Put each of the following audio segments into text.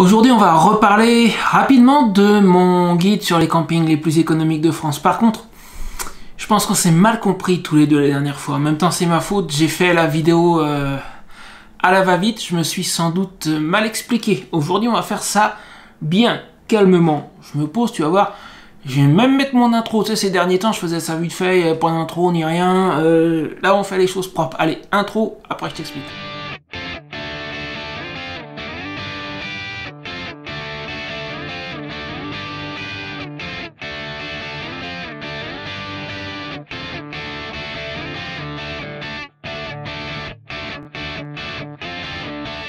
Aujourd'hui, on va reparler rapidement de mon guide sur les campings les plus économiques de France. Par contre, je pense qu'on s'est mal compris tous les deux la dernière fois. En même temps, c'est ma faute, j'ai fait la vidéo à la va-vite, je me suis sans doute mal expliqué. Aujourd'hui, on va faire ça bien, calmement. Je me pose, tu vas voir, je vais même mettre mon intro. Tu sais, ces derniers temps, je faisais ça vite fait, pas d'intro ni rien. Là, on fait les choses propres. Allez, intro, après je t'explique.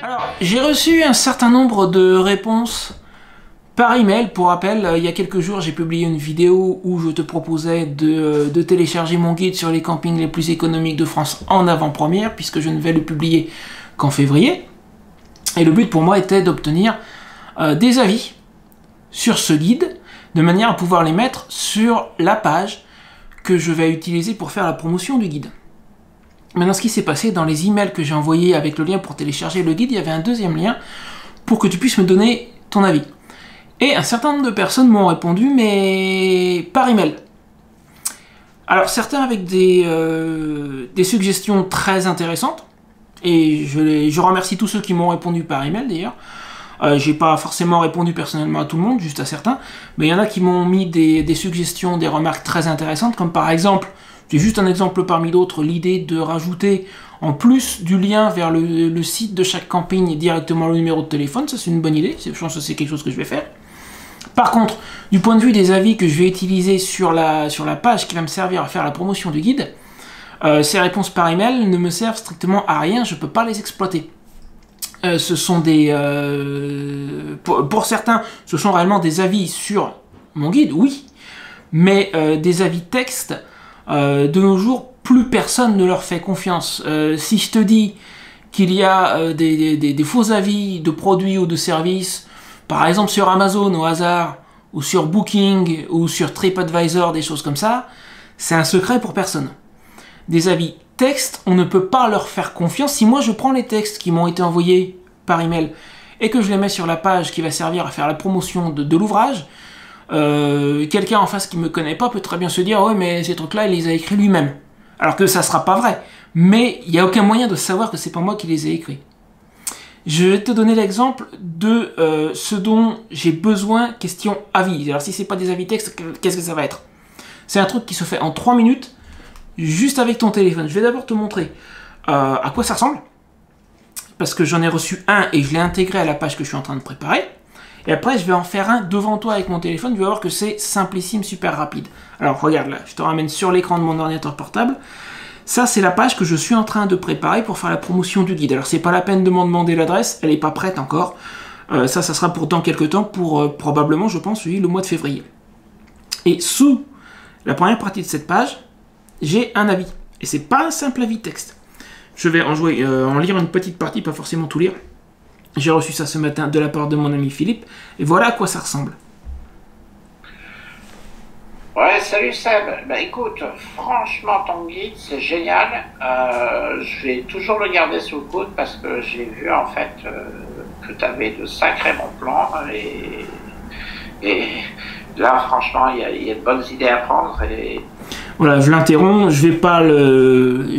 Alors, j'ai reçu un certain nombre de réponses par email. Pour rappel, il y a quelques jours, j'ai publié une vidéo où je te proposais de télécharger mon guide sur les campings les plus économiques de France en avant-première, puisque je ne vais le publier qu'en février. Et le but pour moi était d'obtenir des avis sur ce guide, de manière à pouvoir les mettre sur la page que je vais utiliser pour faire la promotion du guide. Maintenant, ce qui s'est passé dans les emails que j'ai envoyés avec le lien pour télécharger le guide, il y avait un deuxième lien pour que tu puisses me donner ton avis. Et un certain nombre de personnes m'ont répondu, mais par email. Alors, certains avec des suggestions très intéressantes, et je remercie tous ceux qui m'ont répondu par email d'ailleurs. J'ai pas forcément répondu personnellement à tout le monde, juste à certains, mais il y en a qui m'ont mis des suggestions, des remarques très intéressantes, comme par exemple, c'est juste un exemple parmi d'autres, l'idée de rajouter, en plus du lien vers le site de chaque camping, directement le numéro de téléphone. Ça, c'est une bonne idée. Je pense que c'est quelque chose que je vais faire. Par contre, du point de vue des avis que je vais utiliser sur la page qui va me servir à faire la promotion du guide, ces réponses par email ne me servent strictement à rien. Je ne peux pas les exploiter. Ce sont des... pour certains, ce sont réellement des avis sur mon guide, oui. Mais des avis texte... de nos jours, plus personne ne leur fait confiance. Si je te dis qu'il y a des faux avis de produits ou de services, par exemple sur Amazon au hasard, ou sur Booking, ou sur TripAdvisor, des choses comme ça, c'est un secret pour personne. Des avis texte, on ne peut pas leur faire confiance. Si moi je prends les textes qui m'ont été envoyés par email et que je les mets sur la page qui va servir à faire la promotion de l'ouvrage, quelqu'un en face qui me connaît pas peut très bien se dire ouais mais ces trucs là il les a écrits lui-même, alors que ça sera pas vrai, mais il n'y a aucun moyen de savoir que c'est pas moi qui les ai écrits. Je vais te donner l'exemple de ce dont j'ai besoin question avis. Alors si c'est pas des avis texte, qu'est-ce que ça va être? C'est un truc qui se fait en 3 minutes juste avec ton téléphone. Je vais d'abord te montrer à quoi ça ressemble, parce que j'en ai reçu un et je l'ai intégré à la page que je suis en train de préparer. Et après, je vais en faire un devant toi avec mon téléphone. Tu vas voir que c'est simplissime, super rapide. Alors, regarde là, je te ramène sur l'écran de mon ordinateur portable. Ça, c'est la page que je suis en train de préparer pour faire la promotion du guide. Alors, c'est pas la peine de m'en demander l'adresse, elle n'est pas prête encore. Ça sera pour dans quelques temps, pour probablement, je pense, oui, le mois de février. Et sous la première partie de cette page, j'ai un avis. Et c'est pas un simple avis texte. Je vais en lire une petite partie, pas forcément tout lire. J'ai reçu ça ce matin de la part de mon ami Philippe, et voilà à quoi ça ressemble. Ouais, salut Seb. Bah écoute, franchement ton guide c'est génial. Je vais toujours le garder sous le coude parce que j'ai vu en fait que tu avais de sacrés bons plans et là franchement il y a de bonnes idées à prendre et... Voilà, je l'interromps, je vais pas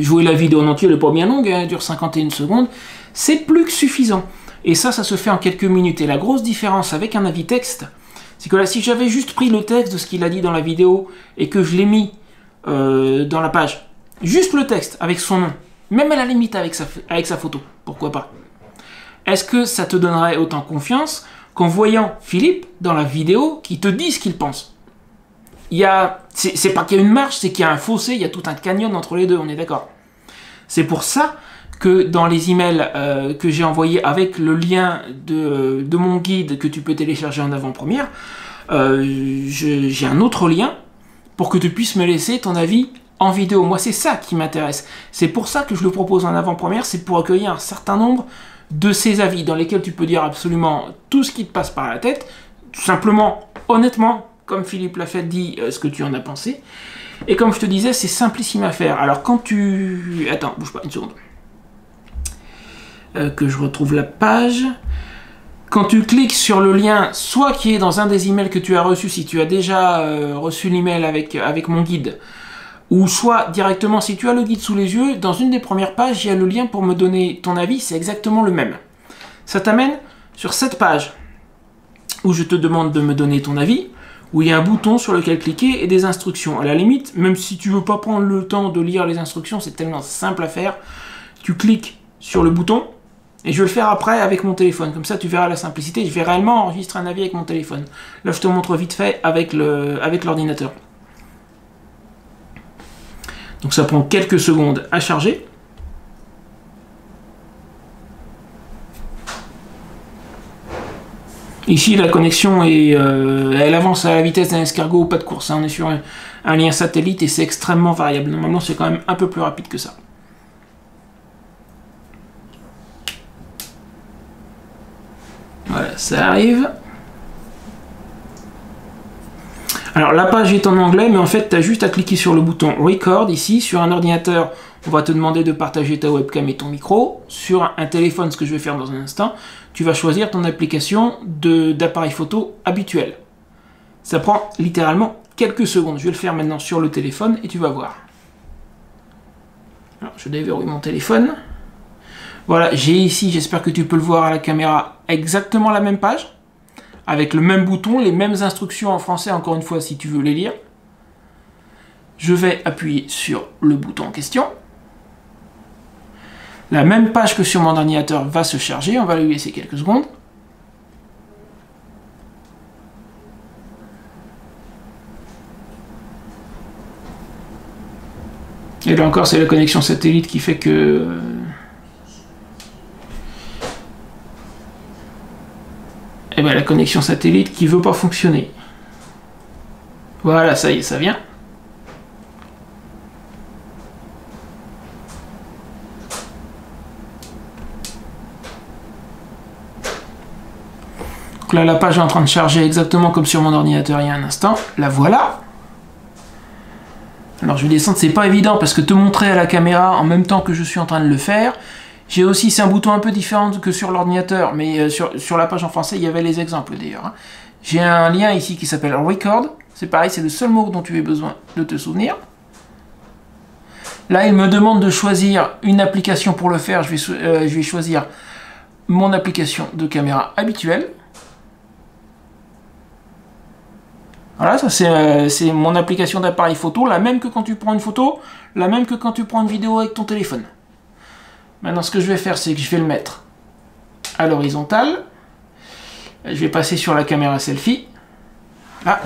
jouer la vidéo en entier, elle est pas bien longue, hein, elle dure 51 secondes, c'est plus que suffisant. Et ça se fait en quelques minutes. Et la grosse différence avec un avis texte, c'est que là, si j'avais juste pris le texte de ce qu'il a dit dans la vidéo et que je l'ai mis dans la page, juste le texte avec son nom, même à la limite avec sa photo, pourquoi pas, est-ce que ça te donnerait autant confiance qu'en voyant Philippe dans la vidéo qui te dit ce qu'il pense? C'est pas qu'il y a une marge, c'est qu'il y a un fossé, il y a tout un canyon entre les deux, on est d'accord. C'est pour ça que dans les emails que j'ai envoyés avec le lien de mon guide que tu peux télécharger en avant-première, j'ai un autre lien pour que tu puisses me laisser ton avis en vidéo. Moi, c'est ça qui m'intéresse. C'est pour ça que je le propose en avant-première, c'est pour recueillir un certain nombre de ces avis dans lesquels tu peux dire absolument tout ce qui te passe par la tête, tout simplement, honnêtement, comme Philippe l'a fait, dis ce que tu en as pensé. Et comme je te disais, c'est simplissime à faire. Alors quand tu... Attends, bouge pas une seconde. Que je retrouve la page. quand tu cliques sur le lien, soit qui est dans un des emails que tu as reçu, si tu as déjà reçu l'email avec mon guide, ou soit directement, si tu as le guide sous les yeux, dans une des premières pages, il y a le lien pour me donner ton avis, c'est exactement le même. Ça t'amène sur cette page, où je te demande de me donner ton avis, où il y a un bouton sur lequel cliquer et des instructions. À la limite, même si tu veux pas prendre le temps de lire les instructions, c'est tellement simple à faire, tu cliques sur le bouton, et je vais le faire après avec mon téléphone. Comme ça, tu verras la simplicité. Je vais réellement enregistrer un avis avec mon téléphone. Là, je te montre vite fait avec l'ordinateur. Donc, ça prend quelques secondes à charger. Ici, la connexion elle avance à la vitesse d'un escargot, pas de course. On est sur un lien satellite et c'est extrêmement variable. Normalement, c'est quand même un peu plus rapide que ça. Voilà, ça arrive. Alors la page est en anglais, mais en fait tu as juste à cliquer sur le bouton Record ici. Sur un ordinateur, on va te demander de partager ta webcam et ton micro. Sur un téléphone, ce que je vais faire dans un instant, tu vas choisir ton application d'appareil photo habituel. Ça prend littéralement quelques secondes. Je vais le faire maintenant sur le téléphone et tu vas voir. Alors, je déverrouille mon téléphone. Voilà, j'ai ici, j'espère que tu peux le voir à la caméra, exactement la même page, avec le même bouton, les mêmes instructions en français, encore une fois, si tu veux les lire. Je vais appuyer sur le bouton en question. La même page que sur mon ordinateur va se charger, on va lui laisser quelques secondes. Et là encore, c'est la connexion satellite qui fait que... Et bien la connexion satellite qui veut pas fonctionner. Voilà, ça y est, ça vient. Donc là, la page est en train de charger exactement comme sur mon ordinateur il y a un instant. La voilà. Alors je vais descendre, c'est pas évident parce que te montrer à la caméra en même temps que je suis en train de le faire. J'ai aussi, c'est un bouton un peu différent que sur l'ordinateur, mais sur la page en français, il y avait les exemples d'ailleurs. Hein. J'ai un lien ici qui s'appelle Record. C'est pareil, c'est le seul mot dont tu aies besoin de te souvenir. Là, il me demande de choisir une application pour le faire. Je vais choisir mon application de caméra habituelle. Voilà, ça c'est mon application d'appareil photo, la même que quand tu prends une photo, la même que quand tu prends une vidéo avec ton téléphone. Maintenant, ce que je vais faire, c'est que je vais le mettre à l'horizontale. Je vais passer sur la caméra selfie. Là.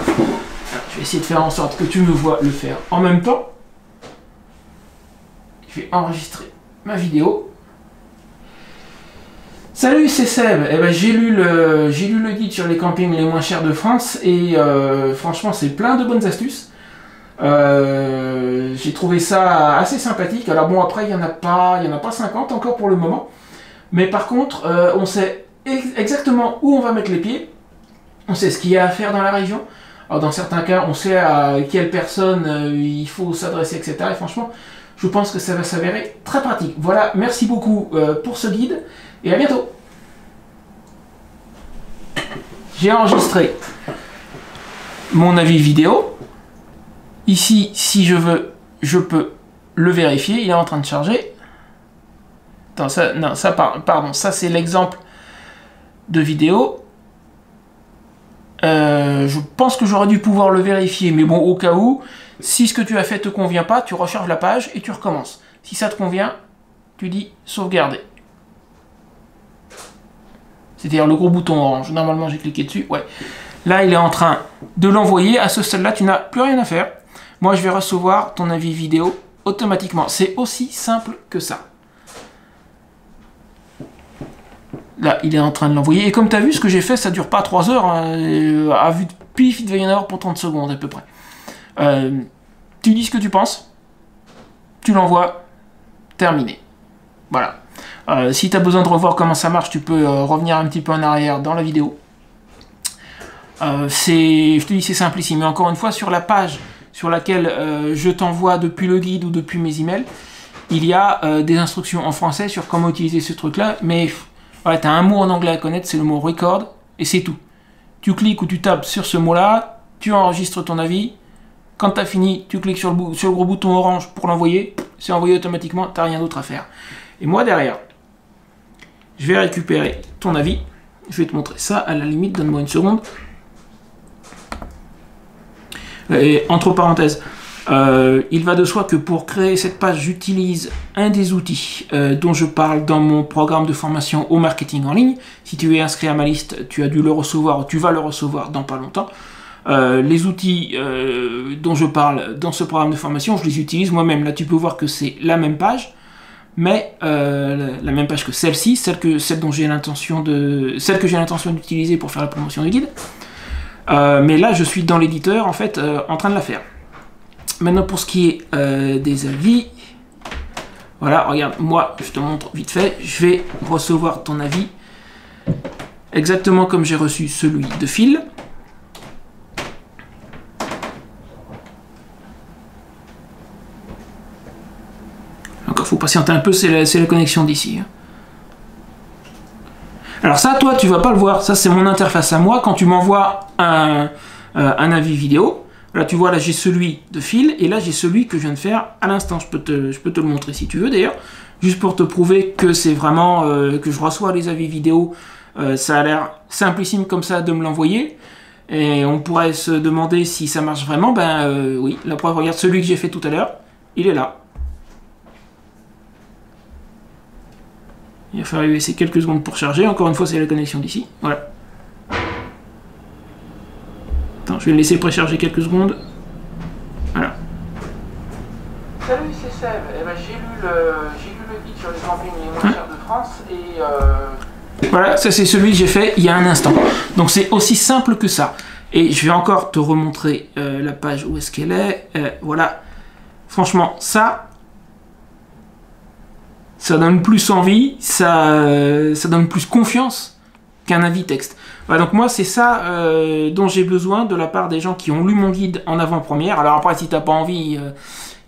Je vais essayer de faire en sorte que tu me vois le faire en même temps. Je vais enregistrer ma vidéo. Salut, c'est Seb. Eh ben, j'ai lu le guide sur les campings les moins chers de France et franchement, c'est plein de bonnes astuces. J'ai trouvé ça assez sympathique. Alors bon, après, il y en a pas 50 encore pour le moment. Mais par contre, on sait exactement où on va mettre les pieds. On sait ce qu'il y a à faire dans la région. Alors dans certains cas, on sait à quelle personne il faut s'adresser, etc. Et franchement, je pense que ça va s'avérer très pratique. Voilà, merci beaucoup pour ce guide et à bientôt. J'ai enregistré mon avis vidéo. Ici, si je veux, je peux le vérifier. Il est en train de charger. Attends, pardon, ça c'est l'exemple de vidéo. Je pense que j'aurais dû pouvoir le vérifier, mais bon, au cas où, si ce que tu as fait te convient pas, tu recharges la page et tu recommences. Si ça te convient, tu dis sauvegarder. C'est-à-dire le gros bouton orange. Normalement, j'ai cliqué dessus. Ouais. Là, il est en train de l'envoyer. À ce stade-là, tu n'as plus rien à faire. Moi, je vais recevoir ton avis vidéo automatiquement. C'est aussi simple que ça. Là, il est en train de l'envoyer. Et comme tu as vu, ce que j'ai fait, ça dure pas 3 heures. Hein. À vue de pif, il devait y en avoir pour 30 secondes à peu près. Tu dis ce que tu penses. Tu l'envoies. Terminé. Voilà. Si tu as besoin de revoir comment ça marche, tu peux revenir un petit peu en arrière dans la vidéo. Je te dis, c'est simplissime. Mais encore une fois, sur la page sur laquelle je t'envoie depuis le guide ou depuis mes emails, il y a des instructions en français sur comment utiliser ce truc-là. Mais Voilà, tu as un mot en anglais à connaître, c'est le mot record, et c'est tout. Tu cliques ou tu tapes sur ce mot-là, tu enregistres ton avis. Quand tu as fini, tu cliques sur le gros bouton orange pour l'envoyer. C'est envoyé automatiquement, tu n'as rien d'autre à faire. Et moi, derrière, je vais récupérer ton avis. Je vais te montrer ça, à la limite, donne-moi une seconde. Et entre parenthèses, il va de soi que pour créer cette page, j'utilise un des outils dont je parle dans mon programme de formation au marketing en ligne. Si tu es inscrit à ma liste, tu as dû le recevoir ou tu vas le recevoir dans pas longtemps. Les outils dont je parle dans ce programme de formation, je les utilise moi-même. Là, tu peux voir que c'est la même page, mais la même page que celle-ci, celle que j'ai l'intention d'utiliser pour faire la promotion du guide. Mais là, je suis dans l'éditeur, en fait, en train de la faire. Maintenant, pour ce qui est des avis, voilà, regarde, moi, je te montre vite fait, je vais recevoir ton avis exactement comme j'ai reçu celui de Phil. Encore, faut patienter un peu, c'est la connexion d'ici. Alors ça, toi, tu vas pas le voir, ça c'est mon interface à moi, quand tu m'envoies un avis vidéo. Là, tu vois, là, j'ai celui de Phil, et là, j'ai celui que je viens de faire à l'instant. Je peux te le montrer si tu veux, d'ailleurs. Juste pour te prouver que c'est vraiment... que je reçois les avis vidéo. Ça a l'air simplissime comme ça de me l'envoyer. Et on pourrait se demander si ça marche vraiment. Ben oui, la preuve, regarde, celui que j'ai fait tout à l'heure, il est là. Il va falloir laisser quelques secondes pour charger. Encore une fois, c'est la connexion d'ici. Voilà. Attends, je vais le laisser précharger quelques secondes. Voilà. Salut, c'est Seb. Eh ben, j'ai lu le guide sur les campings les moins chers de France et voilà, ça c'est celui que j'ai fait il y a un instant. Donc c'est aussi simple que ça. Et je vais encore te remontrer la page où est-ce qu'elle est. Voilà. Franchement, ça donne plus envie, ça donne plus confiance qu'un avis texte. Voilà, donc moi c'est ça dont j'ai besoin de la part des gens qui ont lu mon guide en avant-première. Alors après, si t'as pas envie,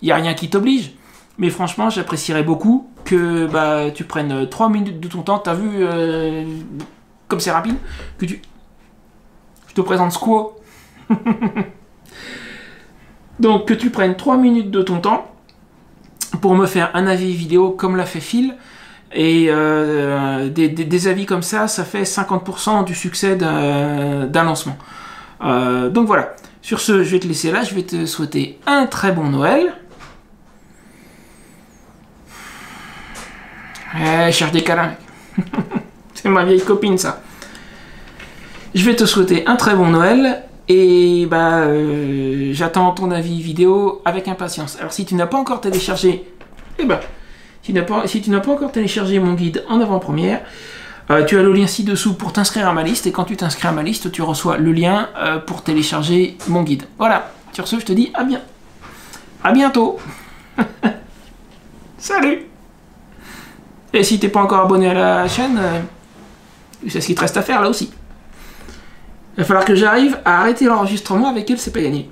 il n'y a rien qui t'oblige. Mais franchement, j'apprécierais beaucoup que tu prennes 3 minutes de ton temps. T'as vu comme c'est rapide que je te présente Squaw. Donc que tu prennes 3 minutes de ton temps pour me faire un avis vidéo comme l'a fait Phil. Et des avis comme ça fait 50% du succès d'un lancement. Donc voilà. Sur ce, je vais te laisser là. Je vais te souhaiter un très bon Noël. Je cherche des câlins. C'est ma vieille copine, ça. Je vais te souhaiter un très bon Noël. Et j'attends ton avis vidéo avec impatience. Alors si tu n'as pas encore téléchargé... si tu n'as pas encore téléchargé mon guide en avant-première, tu as le lien ci-dessous pour t'inscrire à ma liste, et quand tu t'inscris à ma liste, tu reçois le lien pour télécharger mon guide. Voilà, sur ce, je te dis à bientôt. Salut. Et si t'es pas encore abonné à la chaîne, c'est ce qu'il te reste à faire là aussi. Il va falloir que j'arrive à arrêter l'enregistrement avec elle, c'est pas gagné.